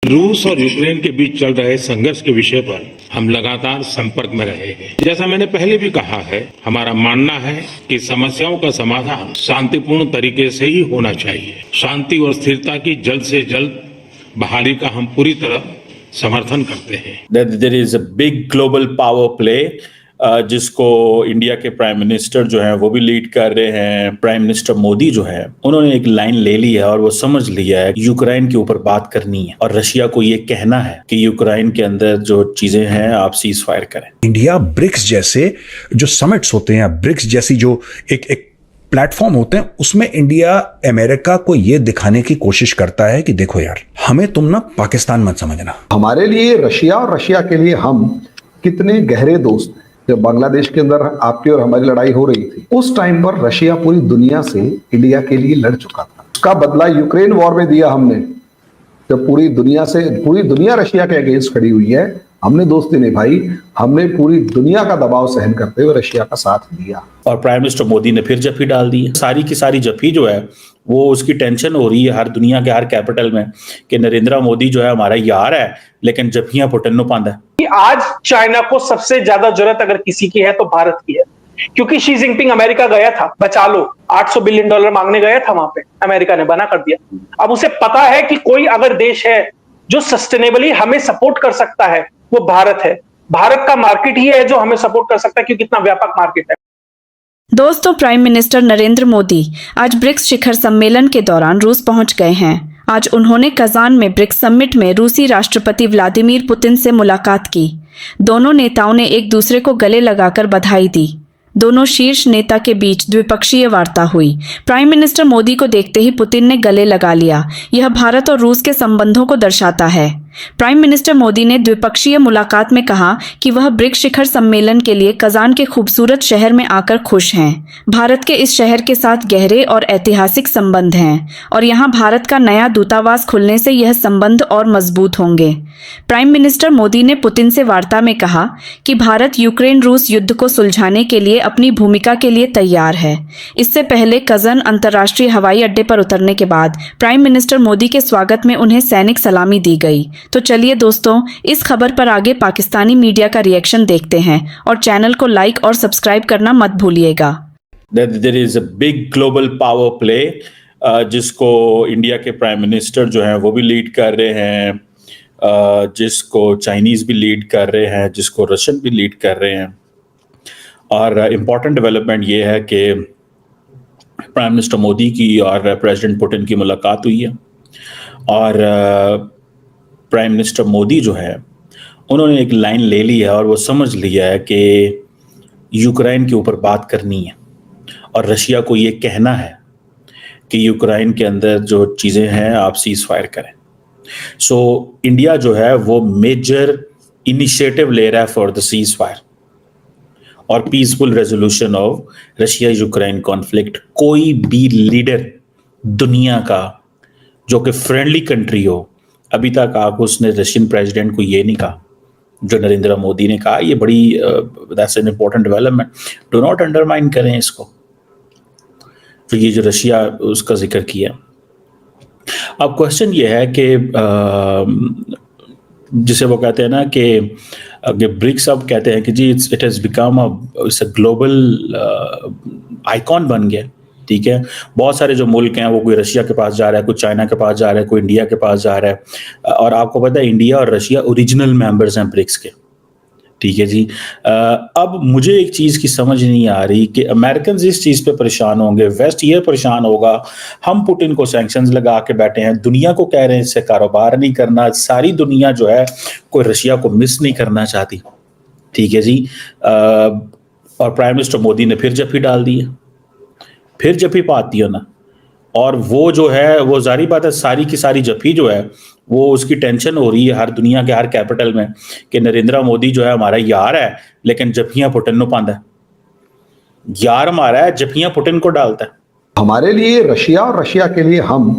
रूस और यूक्रेन के बीच चल रहे संघर्ष के विषय पर हम लगातार संपर्क में रहे हैं। जैसा मैंने पहले भी कहा है, हमारा मानना है कि समस्याओं का समाधान शांतिपूर्ण तरीके से ही होना चाहिए। शांति और स्थिरता की जल्द से जल्द बहाली का हम पूरी तरह समर्थन करते हैं। There is a big global power play जिसको इंडिया के प्राइम मिनिस्टर जो है वो भी लीड कर रहे हैं। प्राइम मिनिस्टर मोदी जो है उन्होंने एक लाइन ले ली है और वो समझ लिया है यूक्रेन के ऊपर बात करनी है और रशिया को ये कहना है कि यूक्रेन के अंदर जो चीजें हैं आप सीज फायर करें। इंडिया ब्रिक्स जैसे जो समिट्स होते हैं, ब्रिक्स जैसी जो एक प्लेटफॉर्म होते हैं, उसमें इंडिया अमेरिका को यह दिखाने की कोशिश करता है कि देखो यार, हमें तुम ना पाकिस्तान मत समझना। हमारे लिए रशिया और रशिया के लिए हम कितने गहरे दोस्त हैं। जब बांग्लादेश के अंदर आपकी और हमारी लड़ाई हो रही थी, उस टाइम पर रशिया पूरी दुनिया से इंडिया के लिए लड़ चुका था। उसका बदला यूक्रेन वॉर में दिया हमने। जब पूरी दुनिया रशिया के अगेंस्ट खड़ी हुई है, हमने दोस्ती निभाई, हमने पूरी दुनिया का दबाव सहन करते हुए रशिया का साथ दिया। और प्राइम मिनिस्टर मोदी ने फिर जफ्फी डाल दी है। सारी की सारी जफ्फी जो है वो उसकी टेंशन हो रही है हर दुनिया के हर कैपिटल में कि नरेंद्र मोदी जो है हमारा यार है, लेकिन जफ्फियां पुटिन नु पांदा है। आज चाइना को सबसे ज्यादा जरूरत अगर किसी की है तो भारत की है, क्योंकि शी जिनपिंग अमेरिका गया था, बचा लो $800 बिलियन मांगने गया था वहां पे, अमेरिका ने मना कर दिया। अब उसे पता है कि कोई अगर देश है जो सस्टेनेबली हमें सपोर्ट कर सकता है वो भारत है। भारत का मार्केट ही है जो हमें सपोर्ट कर सकता है, क्योंकि इतना व्यापक मार्केट है। दोस्तों, प्राइम मिनिस्टर नरेंद्र मोदी आज ब्रिक्स शिखर सम्मेलन के दौरान रूस पहुंच गए हैं। आज उन्होंने कजान में ब्रिक्स समिट में रूसी राष्ट्रपति व्लादिमीर पुतिन से मुलाकात की। दोनों नेताओं ने एक दूसरे को गले लगाकर बधाई दी। दोनों शीर्ष नेता के बीच द्विपक्षीय वार्ता हुई। प्राइम मिनिस्टर मोदी को देखते ही पुतिन ने गले लगा लिया। यह भारत और रूस के संबंधों को दर्शाता है। प्राइम मिनिस्टर मोदी ने द्विपक्षीय मुलाकात में कहा कि वह ब्रिक्स शिखर सम्मेलन के लिए कजान के खूबसूरत शहर में आकर खुश हैं। भारत के इस शहर के साथ गहरे और ऐतिहासिक संबंध हैं और यहाँ भारत का नया दूतावास खुलने से यह संबंध और मजबूत होंगे। प्राइम मिनिस्टर मोदी ने पुतिन से वार्ता में कहा कि भारत यूक्रेन रूस युद्ध को सुलझाने के लिए अपनी भूमिका के लिए तैयार है। इससे पहले कजन अंतर्राष्ट्रीय हवाई अड्डे पर उतरने के बाद प्राइम मिनिस्टर मोदी के स्वागत में उन्हें सैनिक सलामी दी गई। तो चलिए दोस्तों, इस खबर पर आगे पाकिस्तानी मीडिया का रिएक्शन देखते हैं और चैनल को लाइक और सब्सक्राइब करना मत भूलिएगा। There is a big global power play जिसको इंडिया के प्राइम मिनिस्टर जो है वो भी लीड कर रहे हैं, जिसको चाइनीज भी लीड कर रहे हैं, जिसको रशियन भी लीड कर रहे हैं। और इम्पॉर्टेंट डेवलपमेंट ये है कि प्राइम मिनिस्टर मोदी की और प्रेसिडेंट पुतिन की मुलाकात हुई है और प्राइम मिनिस्टर मोदी जो है उन्होंने एक लाइन ले ली है और वो समझ लिया है कि यूक्रेन के ऊपर बात करनी है और रशिया को ये कहना है कि यूक्रेन के अंदर जो चीज़ें हैं आप सीज फायर करें। सो इंडिया जो है वो मेजर इनिशिएटिव ले रहा है फॉर द सीज फायर और peaceful resolution of Russia Ukraine conflict. कोई भी लीडर दुनिया का जो कि फ्रेंडली कंट्री हो, अभी तक आप उसने रशियन प्रेसिडेंट को ये नहीं कहा जो नरेंद्र मोदी ने कहा। ये बड़ी that's an important development. Do not undermine करें इसको। तो ये जो रशिया उसका जिक्र किया। अब क्वेश्चन ये है कि जिसे वो कहते हैं ना कि ब्रिक्स अब कहते हैं कि जी it has become a global icon बन गया। ठीक है, बहुत सारे जो मुल्क हैं वो कोई रशिया के पास जा रहा है, कोई चाइना के पास जा रहा है, कोई इंडिया के पास जा रहा है। और आपको पता है इंडिया और रशिया ओरिजिनल मेंबर्स हैं ब्रिक्स के। ठीक है जी। अब मुझे एक चीज़ की समझ नहीं आ रही कि अमेरिकन इस चीज़ पे परेशान होंगे, वेस्ट ये परेशान होगा, हम पुतिन को सैंक्शंस लगा के बैठे हैं, दुनिया को कह रहे हैं इससे कारोबार नहीं करना। सारी दुनिया जो है कोई रशिया को मिस नहीं करना चाहती। ठीक है जी। और प्राइम मिनिस्टर मोदी ने फिर जफ्फी डाल दी है, फिर जफ्फी पाती हो ना। और वो जो है वो जारी बात है, सारी की सारी जफ्फी जो है वो उसकी टेंशन हो रही है हर दुनिया के हर कैपिटल में कि नरेंद्र मोदी जो है हमारा यार है, लेकिन जफ्फियां पुतिन नु पांदा है। यार हमारा है, जफ्फियां पुतिन को डालता है। हमारे लिए रशिया और रशिया के लिए हम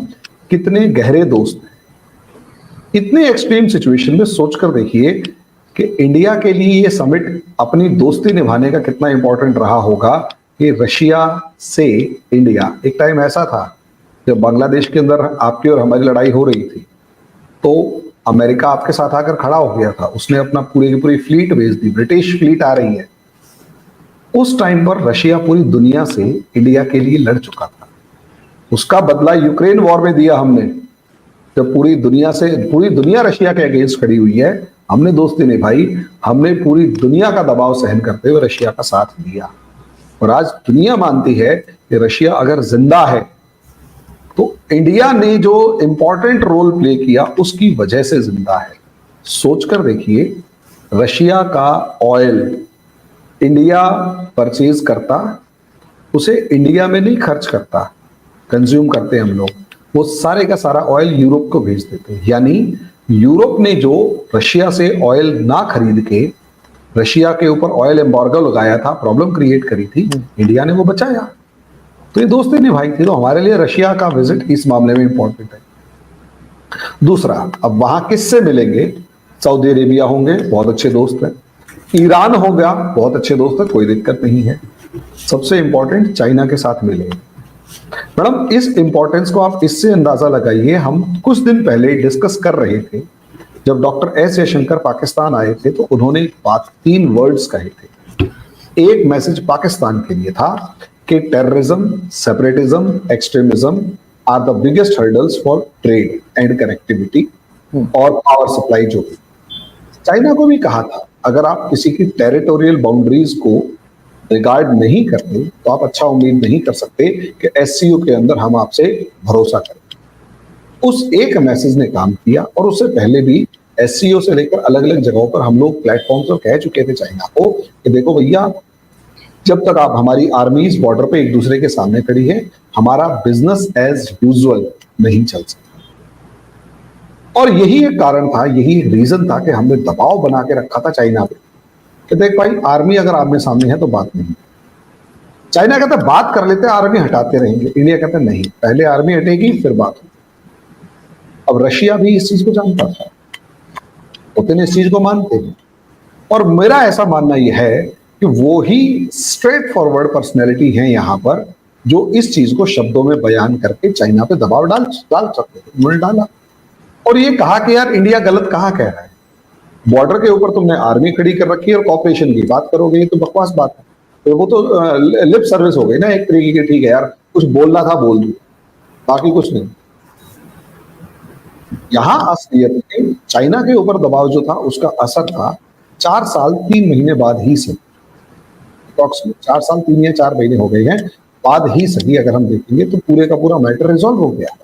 कितने गहरे दोस्त हैं। इतने एक्सट्रीम सिचुएशन में सोचकर देखिए कि इंडिया के लिए ये समिट अपनी दोस्ती निभाने का कितना इंपॉर्टेंट रहा होगा कि रशिया से इंडिया। एक टाइम ऐसा था जब बांग्लादेश के अंदर आपकी और हमारी लड़ाई हो रही थी, तो अमेरिका आपके साथ आकर खड़ा हो गया था, उसने अपना पूरी की पूरी फ्लीट भेज दी, ब्रिटिश फ्लीट आ रही है। उस टाइम पर रशिया पूरी दुनिया से इंडिया के लिए लड़ चुका था। उसका बदला यूक्रेन वॉर में दिया हमने। जब पूरी दुनिया रशिया के अगेंस्ट खड़ी हुई है, हमने दोस्ती निभाई, हमने पूरी दुनिया का दबाव सहन करते हुए रशिया का साथ दिया। और आज दुनिया मानती है कि रशिया अगर जिंदा है तो इंडिया ने जो इंपॉर्टेंट रोल प्ले किया उसकी वजह से जिंदा है। सोचकर देखिए, रशिया का ऑयल इंडिया परचेज करता, उसे इंडिया में नहीं खर्च करता, कंज्यूम करते हम लोग, वो सारे का सारा ऑयल यूरोप को भेज देते। यानी यूरोप ने जो रशिया से ऑयल ना खरीद के रशिया के ऊपर ऑयल एम्बार्गो लगाया था, प्रॉब्लम क्रिएट करी थी, इंडिया ने वो बचाया। तो ये दोस्ती निभाई थी। तो हमारे लिए रशिया का विजिट इस मामले में इंपॉर्टेंट है। दूसरा, अब वहां किससे मिलेंगे? सऊदी अरेबिया होंगे, बहुत अच्छे दोस्त हैं। ईरान होगा, बहुत अच्छे दोस्त है, कोई दिक्कत नहीं है। सबसे इंपॉर्टेंट चाइना के साथ मिलेंगे। मैडम, इस इंपॉर्टेंस को आप इससे अंदाजा लगाइए, हम कुछ दिन पहले डिस्कस कर रहे थे, जब डॉक्टर एस जयशंकर पाकिस्तान आए थे तो उन्होंने एक बात, 3 वर्ड्स कहे थे। एक मैसेज पाकिस्तान के लिए था कि terrorism, separatism, extremism are the biggest hurdles for trade and connectivity और पावर सप्लाई। जो भी चाइना को भी कहा था, अगर आप किसी की टेरिटोरियल बाउंड्रीज को रिगार्ड नहीं करते तो आप अच्छा उम्मीद नहीं कर सकते कि एससीओ के अंदर हम आपसे भरोसा करें। उस एक मैसेज ने काम किया। और उससे पहले भी एससीओ से लेकर अलग अलग जगहों पर हम लोग प्लेटफॉर्म पर कह चुके थे चाइना को कि देखो भैया, जब तक आप हमारी आर्मीज बॉर्डर पे एक दूसरे के सामने खड़ी है, हमारा बिजनेस एज यूजुअल नहीं चल सकता। और यही एक कारण था, यही रीजन था कि हमने दबाव बना के रखा था चाइना पे कि देख भाई, आर्मी अगर आमने सामने है तो बात नहीं। चाइना कहता है बात कर लेते हैं, आर्मी हटाते रहेंगे। इंडिया कहता है नहीं, पहले आर्मी हटेगी फिर बात होगी। अब रशिया भी इस चीज को जानता था, पुतिन इस चीज को मानते हैं। और मेरा ऐसा मानना यह है कि वो ही स्ट्रेट फॉरवर्ड पर्सनैलिटी है यहाँ पर, जो इस चीज को शब्दों में बयान करके चाइना पे दबाव डाल सकते थे। उन्होंने डाला और ये कहा कि यार इंडिया गलत कहाँ कह रहा है, बॉर्डर के ऊपर तुमने आर्मी खड़ी कर रखी है और कॉपरेशन की बात करोगे, ये तो बकवास बात है। तो वो तो लिप सर्विस हो गई ना एक तरीके की। ठीक है यार, कुछ बोलना था बोल दिया, बाकी कुछ नहीं। यहां असलियत में चाइना के ऊपर दबाव जो था उसका असर था 4 साल 3 महीने बाद ही से, 4 साल 3 या 4 महीने हो गए हैं बाद ही सही अगर हम देखेंगे तो पूरे का पूरा मैटर रिजॉल्व हो गया।